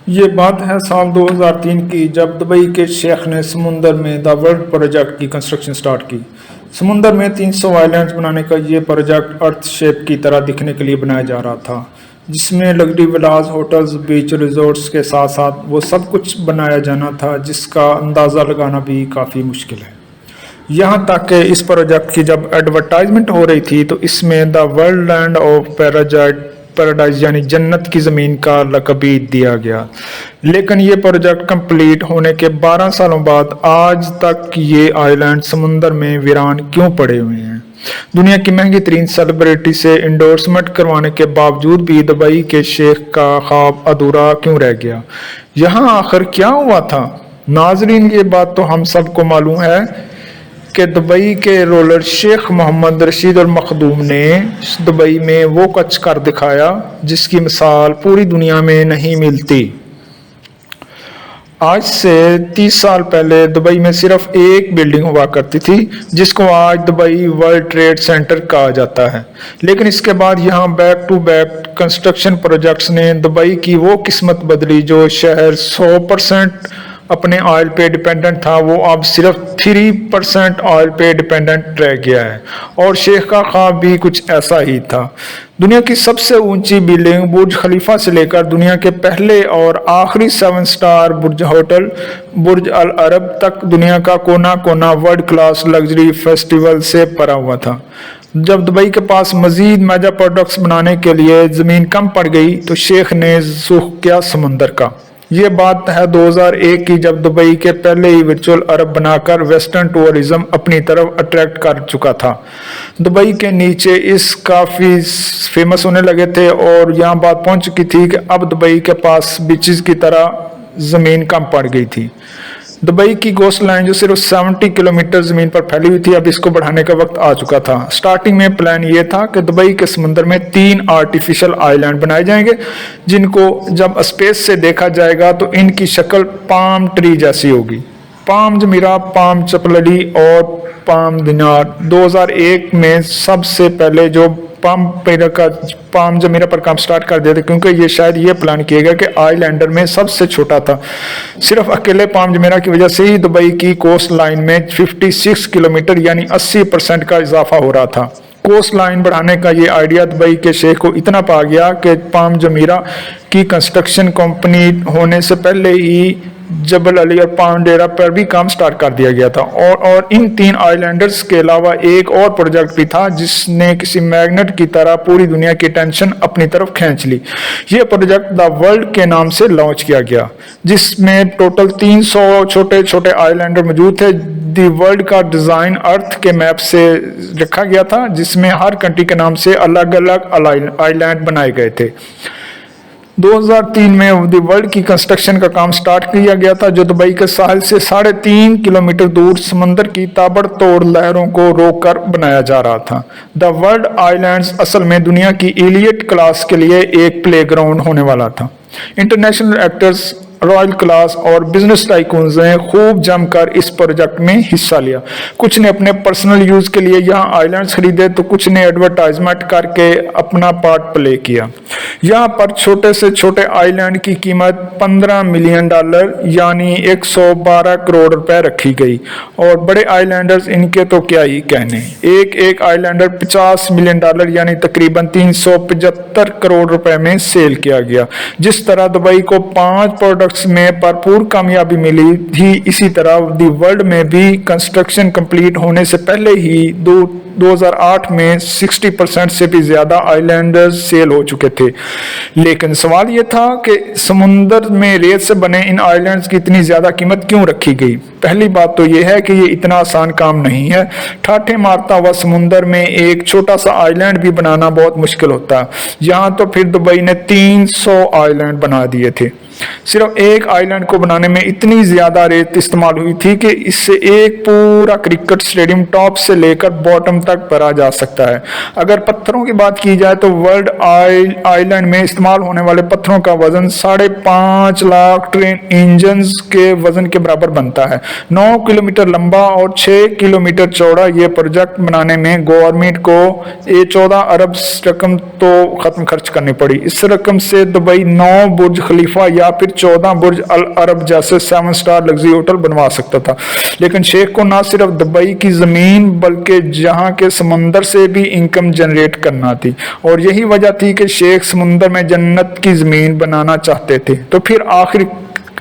یہ بات ہے سال 2003 کی، جب دبئی کے شیخ نے سمندر میں دا ورلڈ پروجیکٹ کی کنسٹرکشن سٹارٹ کی۔ سمندر میں 300 آئیلینڈز بنانے کا یہ پروجیکٹ ارتھ شیپ کی طرح دکھنے کے لیے بنایا جا رہا تھا، جس میں لگژری ولاز، ہوٹلز، بیچ ریزورٹس کے ساتھ ساتھ وہ سب کچھ بنایا جانا تھا جس کا اندازہ لگانا بھی کافی مشکل ہے۔ یہاں تک کہ اس پروجیکٹ کی جب ایڈورٹائزمنٹ ہو رہی تھی تو اس میں the world land of paradise یعنی جنت کی زمین کا لقب بھی دیا گیا، لیکن یہ پروجیکٹ کمپلیٹ ہونے کے 12 سالوں بعد آج تک یہ آئی لینڈ سمندر میں ویران کیوں پڑے ہوئے ہیں؟ دنیا کی مہنگی ترین سیلیبریٹی سے انڈورسمنٹ کروانے کے باوجود بھی دبئی کے شیخ کا خواب ادھورا کیوں رہ گیا؟ یہاں آخر کیا ہوا تھا؟ ناظرین، یہ بات تو ہم سب کو معلوم ہے کہ دبئی کے رولر شیخ محمد رشید المخدوم نے دبئی میں وہ کچھ کر دکھایا جس کی مثال پوری دنیا میں نہیں ملتی۔ آج سے 30 سال پہلے دبئی میں صرف ایک بلڈنگ ہوا کرتی تھی جس کو آج دبئی ورلڈ ٹریڈ سینٹر کہا جاتا ہے، لیکن اس کے بعد یہاں back to back construction projects نے دبئی کی وہ قسمت بدلی۔ جو شہر 100% اپنے آئل پہ ڈیپینڈنٹ تھا، وہ اب صرف 3% آئل پہ ڈیپینڈنٹ رہ گیا ہے، اور شیخ کا خواب بھی کچھ ایسا ہی تھا۔ دنیا کی سب سے اونچی بلڈنگ برج خلیفہ سے لے کر دنیا کے پہلے اور آخری 7 سٹار برج ہوٹل برج العرب تک، دنیا کا کونا کونا ورلڈ کلاس لگژری فیسٹیول سے بھرا ہوا تھا۔ جب دبئی کے پاس مزید میجا پروڈکٹس بنانے کے لیے زمین کم پڑ گئی تو شیخ نے رخ کیا سمندر کا۔ یہ بات ہے 2001 کی، جب دبئی کے پہلے ہی ورچوئل عرب بنا کر ویسٹرن ٹورزم اپنی طرف اٹریکٹ کر چکا تھا۔ دبئی کے نیچے اس کافی فیمس ہونے لگے تھے اور یہاں بات پہنچ چکی تھی کہ اب دبئی کے پاس بیچز کی طرح زمین کم پڑ گئی تھی۔ دبئی کی کوسٹ لائن جو صرف 70 کلومیٹر زمین پر پھیلی ہوئی تھی، اب اس کو بڑھانے کا وقت آ چکا تھا۔ سٹارٹنگ میں پلان یہ تھا کہ دبئی کے سمندر میں 3 آرٹیفیشل آئی لینڈ بنائے جائیں گے، جن کو جب اسپیس سے دیکھا جائے گا تو ان کی شکل پام ٹری جیسی ہوگی۔ پام جمیرہ، پام چپللی اور پام دینار 2001 میں سب سے پہلے جو پام جمیرہ پر کام سٹارٹ کر دیا تھا، کیونکہ یہ شاید یہ پلان کیا گیا کہ آئی لینڈر میں سب سے چھوٹا تھا۔ صرف اکیلے پام جمیرہ کی وجہ سے ہی دبئی کی کوسٹ لائن میں 56 کلومیٹر یعنی 80% کا اضافہ ہو رہا تھا۔ کوسٹ لائن بڑھانے کا یہ آئیڈیا دبئی کے شیخ کو اتنا پا گیا کہ پام جمیرہ کی کنسٹرکشن کمپلیٹ ہونے سے پہلے ہی جبل علی اور پام ڈیرا پر بھی کام سٹارٹ کر دیا گیا تھا، اور ان 3 آئی لینڈرز کے علاوہ ایک اور پروجیکٹ بھی تھا جس نے کسی میگنٹ کی طرح پوری دنیا کی ٹینشن اپنی طرف کھینچ لی۔ یہ پروجیکٹ دا ورلڈ کے نام سے لانچ کیا گیا، جس میں ٹوٹل 300 چھوٹے چھوٹے آئی لینڈر موجود تھے۔ دی ورلڈ کا ڈیزائن ارتھ کے میپ سے رکھا گیا تھا، جس میں ہر کنٹری کے نام سے الگ الگ آئی لینڈ بنائے گئے تھے۔ 2003 میں دی ورلڈ کی کنسٹرکشن کا کام سٹارٹ کیا گیا تھا، جو دبئی کے ساحل سے 3.5 کلومیٹر دور سمندر کی تابڑ توڑ لہروں کو روک کر بنایا جا رہا تھا۔ دا ورلڈ آئی لینڈز اصل میں دنیا کی ایلیٹ کلاس کے لیے ایک پلے گراؤنڈ ہونے والا تھا۔ انٹرنیشنل ایکٹرز، رائل کلاس اور بزنس ٹائکونز نے خوب جم کر اس پروجیکٹ میں حصہ لیا۔ کچھ نے اپنے پرسنل یوز کے لیے یہاں آئی لینڈز خریدے تو کچھ نے ایڈورٹائزمنٹ کر کے اپنا پارٹ پلے کیا۔ یہاں پر چھوٹے سے چھوٹے آئی لینڈ کی قیمت $15 ملین یعنی 112 کروڑ روپے رکھی گئی، اور بڑے آئی لینڈرز ان کے تو کیا ہی کہنے۔ ایک آئی لینڈر $50 ملین یعنی تقریباً 375 کروڑ روپے میں سیل کیا گیا۔ جس طرح دبئی کو 5 پروڈکٹس میں بھرپور کامیابی ملی تھی، اسی طرح دی ورلڈ میں بھی کنسٹرکشن کمپلیٹ ہونے سے پہلے ہی 2008 میں 60% سے بھی زیادہ آئی لینڈرز سیل ہو چکے تھے۔ لیکن سوال یہ تھا کہ سمندر میں ریت سے بنے ان آئی لینڈز کی اتنی زیادہ قیمت کیوں رکھی گئی؟ پہلی بات تو یہ ہے کہ یہ اتنا آسان کام نہیں ہے۔ ٹھاٹھے مارتا ہوا سمندر میں ایک چھوٹا سا آئی لینڈ بھی بنانا بہت مشکل ہوتا ہے۔ یہاں تو پھر دبئی نے 300 آئی لینڈ بنا دیے تھے۔ صرف ایک آئی لینڈ کو بنانے میں اتنی زیادہ ریت استعمال ہوئی تھی کہ اس سے ایک پورا کرکٹ اسٹیڈیم ٹاپ سے لے کر باٹم تک بھرا جا سکتا ہے۔ اگر پتھروں کی بات کی جائے تو ورلڈ آئی لینڈ میں استعمال ہونے والے پتھروں کا وزن 5.5 لاکھ ٹرین انجنز کے وزن کے برابر بنتا ہے۔ 9 किलोमीटर लंबा और 6 किलोमीटर चौड़ा ये प्रोजेक्ट बनाने में गवर्नमेंट को ये 14 अरब रकम तो खत्म खर्च करनी पड़ी। इस रकम से दुबई 9 बुर्ज खलीफा या फिर 14 बुर्ज अल अरब जैसे 7 स्टार लग्जरी होटल बनवा सकता था। लेकिन शेख को न सिर्फ दुबई की जमीन बल्कि जहां के समंदर से भी इनकम जनरेट करना थी, और यही वजह थी कि शेख समुंदर में जन्नत की जमीन बनाना चाहते थे। तो फिर आखिर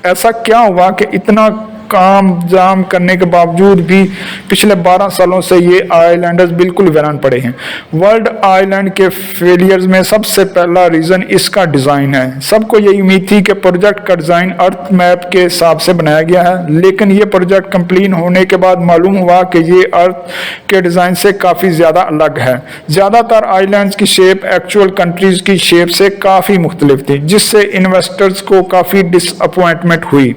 ऐसा क्या हुआ कि इतना काम जाम करने के बावजूद भी पिछले 12 सालों से ये आइलैंडर्स बिल्कुल वीरान पड़े हैं। वर्ल्ड आइलैंड के फेलियर्स में सबसे पहला रीजन इसका डिजाइन है। सबको यही उम्मीद थी कि प्रोजेक्ट का डिजाइन अर्थ मैप के हिसाब से बनाया गया है, लेकिन ये प्रोजेक्ट कंप्लीट होने के बाद मालूम हुआ कि ये अर्थ के डिजाइन से काफी ज्यादा अलग है। ज्यादातर आइलैंड्स की शेप एक्चुअल कंट्रीज की शेप से काफी मुख्तलिफ थी, जिससे इन्वेस्टर्स को काफी डिसअपॉइंटमेंट हुई।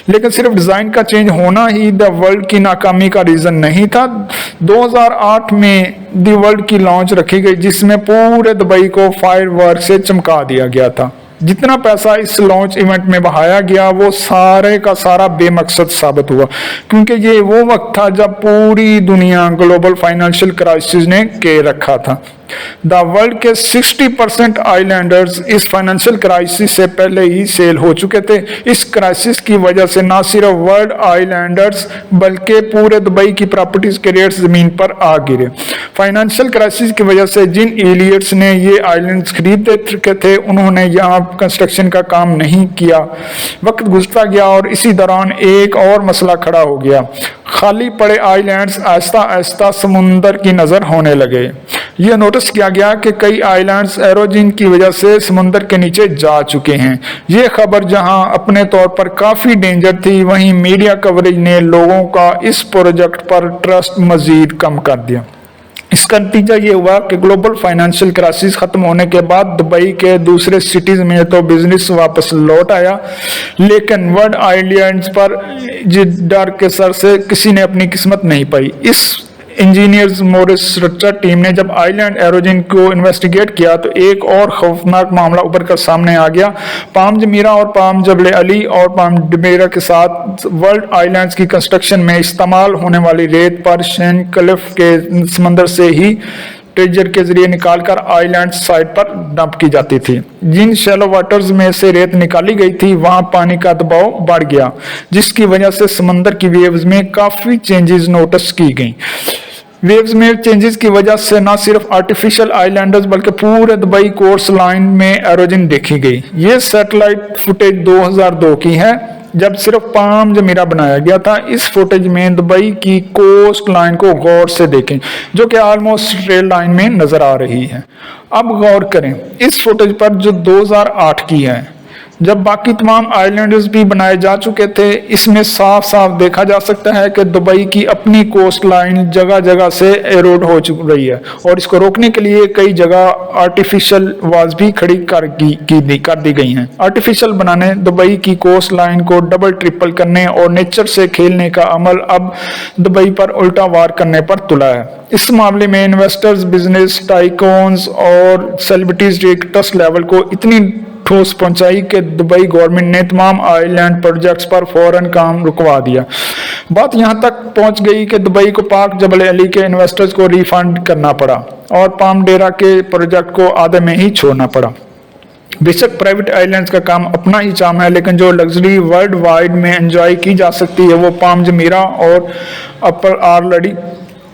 लेकिन सिर्फ डिजाइन का चेंज होना ही द वर्ल्ड की नाकामी का रीजन नहीं था। 2008 में द वर्ल्ड की लॉन्च रखी गई, जिसमें पूरे दुबई को फायरवर्क से चमका दिया गया था। जितना पैसा इस लॉन्च इवेंट में बहाया गया वो सारे का सारा बेमकसद साबित हुआ, क्योंकि ये वो वक्त था जब पूरी दुनिया ग्लोबल फाइनेंशियल क्राइसिस ने के रखा था। द वर्ल्ड के 60% आइलैंडर्स इस फाइनेंशियल क्राइसिस से पहले ही सेल हो चुके थे। इस क्राइसिस की वजह से न सिर्फ वर्ल्ड आइलैंडर्स बल्कि पूरे दुबई की प्रॉपर्टीज के रेट्स जमीन पर आ गिरे। फाइनेंशियल क्राइसिस की वजह से जिन एलियट्स ने ये आइलैंड्स खरीद चुके थे उन्होंने यहाँ कंस्ट्रक्शन का काम नहीं किया। वक्त गुजरता गया और इसी दौरान एक और मसला खड़ा हो गया। खाली पड़े आइलैंड्स आहिस्ता आहिस्ता समुंदर की नजर होने लगे। यह नोटिस किया गया कि कई आइलैंड्स एरोजन की वजह से समुंदर के नीचे जा चुके हैं। ये खबर जहां अपने तौर पर काफी डेंजर थी, वहीं मीडिया कवरेज ने लोगों का इस प्रोजेक्ट पर ट्रस्ट मजीद कम कर दिया। इसका नतीजा ये हुआ कि ग्लोबल फाइनेंशियल क्राइसिस खत्म होने के बाद दुबई के दूसरे सिटीज में तो बिजनेस वापस लौट आया, लेकिन वर्ल्ड आइलैंड्स पर डर के सर से किसी ने अपनी किस्मत नहीं पाई। इस इंजीनियर्स मोरिस रिचर्ड टीम ने जब आइलैंड एरोजन को इन्वेस्टिगेट किया तो एक और खौफनाक मामला उभर कर सामने आ गया। पाम जमीरा और पाम जबल अली और पाम डमेरा के साथ वर्ल्ड आइलैंड्स की कंस्ट्रक्शन में इस्तेमाल होने वाली रेत पर्शियन क्लिफ के समंदर से ही ट्रेजर के जरिए निकालकर आइलैंड साइड पर डंप की जाती थी। जिन शैलो वाटर्स में से रेत निकाली गई थी वहां पानी का दबाव बढ़ गया, जिसकी वजह से समंदर की वेव्स में काफी चेंजेस नोटिस की गई। वेव्स में चेंजेस की वजह से न सिर्फ आर्टिफिशियल आइलैंडर्स बल्कि पूरे दुबई कोस्ट लाइन में एरोजन देखी गई। ये सैटेलाइट फुटेज 2002 की है, जब सिर्फ पाम जमीरा बनाया गया था। इस फुटेज में दुबई की कोस्ट लाइन को गौर से देखें, जो कि ऑलमोस्ट स्ट्रेट लाइन में नजर आ रही है। अब गौर करें इस फुटेज पर जो 2008 की है, जब बाकी तमाम आइलैंड्स भी बनाए जा चुके थे। इसमें साफ साफ देखा जा सकता है कि दुबई की अपनी कोस्ट लाइन जगह जगह से एरोड हो चुक रही है, और इसको रोकने के लिए कई जगह आर्टिफिशियल वाल्स भी खड़ी कर दी गई हैं। आर्टिफिशियल बनाने, दुबई की कोस्ट लाइन को डबल ट्रिपल करने और नेचर से खेलने का अमल अब दुबई पर उल्टा वार करने पर तुला है। इस मामले में इन्वेस्टर्स, बिजनेस टाइकून्स और सेलिब्रिटीज के ट्रस्ट लेवल को इतनी ठोस पहुंचाई कि दुबई गवर्नमेंट ने तमाम आइलैंड प्रोजेक्ट्स पर फौरन काम रुकवा दिया। बात यहां तक पहुंच गई कि दुबई को पाक जबल अली के इन्वेस्टर्स को रिफंड करना पड़ा और पाम डेरा के प्रोजेक्ट को आधे में ही छोड़ना पड़ा। बेशक प्राइवेट आइलैंड्स का काम अपना ही चाम है, लेकिन जो लग्जरी वर्ल्ड वाइड में एंजॉय की जा सकती है वो पाम जमीरा और अपर ऑलरेडी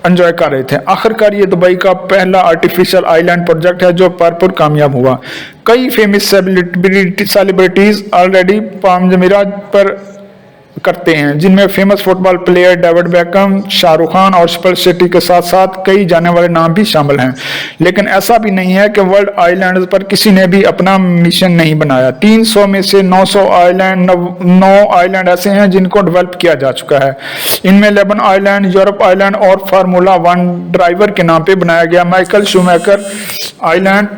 एंजॉय कर रहे थे। आखिरकार ये दुबई का पहला आर्टिफिशियल आइलैंड प्रोजेक्ट है जो भरपूर कामयाब हुआ। कई फेमस सेलिब्रिटीज ऑलरेडी पाम जमीरा पर करते हैं, जिनमें famous football player David Beckham, Shahrukh Khan और स्पर्श सिटी के साथ साथ कई जाने वाले नाम भी शामिल हैं। लेकिन ऐसा भी नहीं है कि वर्ल्ड आइलैंड्स पर किसी ने भी अपना मिशन नहीं बनाया। 300 में से 9 आइलैंड ऐसे हैं जिनको डेवलप किया जा चुका है। इनमें लेबन आइलैंड, यूरोप आइलैंड और फार्मूला 1 ड्राइवर के नाम पे बनाया गया Michael shoemaker island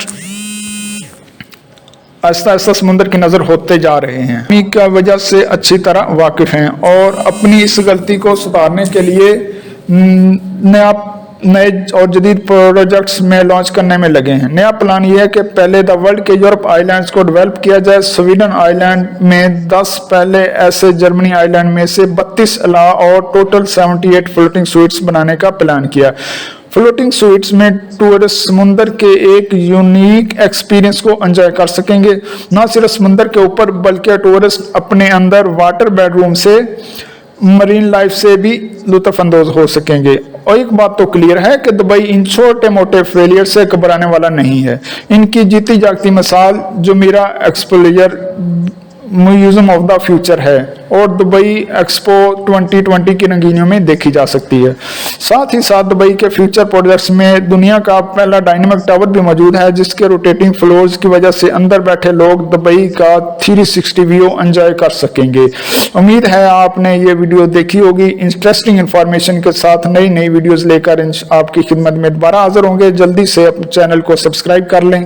Aahista Aahista समुद्र की नजर होते जा रहे हैं। की वजह से अच्छी तरह वाकिफ हैं और अपनी इस गलती को सुधारने के लिए नया नए और जदीद प्रोजेक्ट्स में लॉन्च करने में लगे हैं। नया प्लान ये है कि पहले द वर्ल्ड के यूरोप आइलैंड्स को डेवलप किया जाए। स्वीडन आइलैंड में 10 पहले ऐसे, जर्मनी आइलैंड में से 32 अलावा और टोटल 78 फ्लोटिंग स्वीट्स बनाने का प्लान किया। फ्लोटिंग स्वीट्स में टूरिस्ट समुंदर के एक यूनिक एक्सपीरियंस को एंजॉय कर सकेंगे। न सिर्फ समुंदर के ऊपर बल्कि टूरिस्ट अपने अंदर वाटर बेडरूम से, मरीन लाइफ से भी लुत्फ अंदोज हो सकेंगे। और एक बात तो क्लियर है कि दुबई इन छोटे मोटे फेलियर से घबराने वाला नहीं है। इनकी जीती जागती मिसाल Jumeirah exposure museum of the future है और दुबई एक्सपो 2020 की रंगीनियों में देखी जा सकती है। साथ ही साथ दुबई के फ्यूचर प्रोजेक्ट्स में दुनिया का पहला डायनामिक टावर भी मौजूद है, जिसके रोटेटिंग फ्लोर्स की वजह से अंदर बैठे लोग दुबई का 360 व्यू एंजॉय कर सकेंगे। उम्मीद है आपने ये वीडियो देखी होगी। इंटरेस्टिंग इंफॉर्मेशन के साथ नई नई वीडियोस लेकर आपकी खिदमत में दोबारा हाजिर होंगे। जल्दी से अपने चैनल को सब्सक्राइब कर लें।